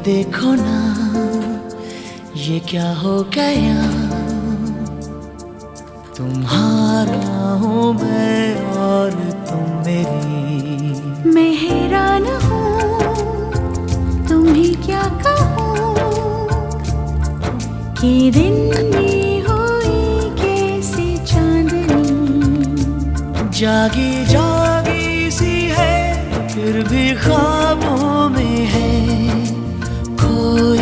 देखो ना ये क्या हो गया, तुम्हारा हूँ मैं और तुम मेरी। मैं हैरान हूँ तुम्हें क्या कहूँ कि दिन में हुई कैसी चांदनी। जागी जागी सी है फिर भी ख्वाबों में है कोई